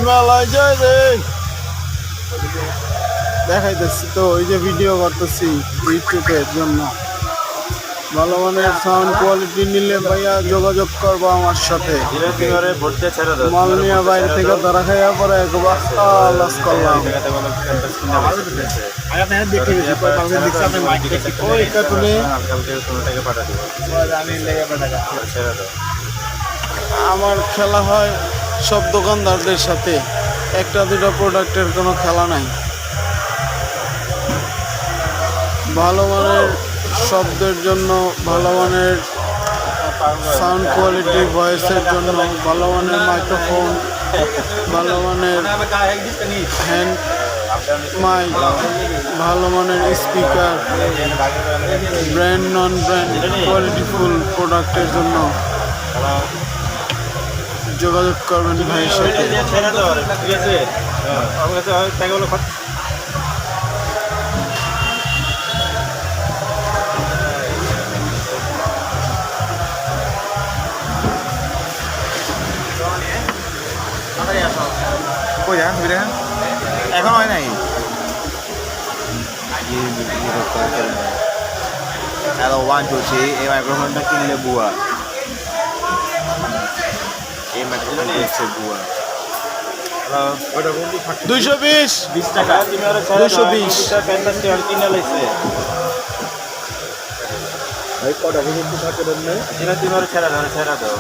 মেলায় যায় রে দেখাইতেছি তো ওই যে ভিডিও করতেছি ইউটিউবের জন্য। ভালো মানের সাউন্ড কোয়ালিটি নিলে ভাইয়া যোগাযোগ করবো আমার সাথে। মাল নিয়ে বাইরে থেকে ধরা খাইয়া পরে লস করলাম। ওই কার্টুনে আমার খেলা হয় সব দোকানদারদের সাথে, একটা দুটো প্রোডাক্টের কোনো খেলা নাই। ভালো মানের শব্দের জন্য, ভালো মানের সাউন্ড কোয়ালিটি, ভয়েসের জন্য ভালো মানের মাইক্রোফোন, ভালো মানের হ্যান্ড মাইক, ভালো মানের স্পিকার, ব্র্যান্ড নন ব্র্যান্ড কোয়ালিটিফুল প্রোডাক্টের জন্য যোগাযোগ করবেন ভাইয়ের সাথে। এখন হয় নাই হ্যালো 1 2 3 এই মাইক্রোফোনটা কিনলে বুয়া, এই মাইক্রোফোন হচ্ছে বুয়া। 220 টাকা 220 কটা পর্যন্ত থাকে ছেড়া দাও ছেড়া দাও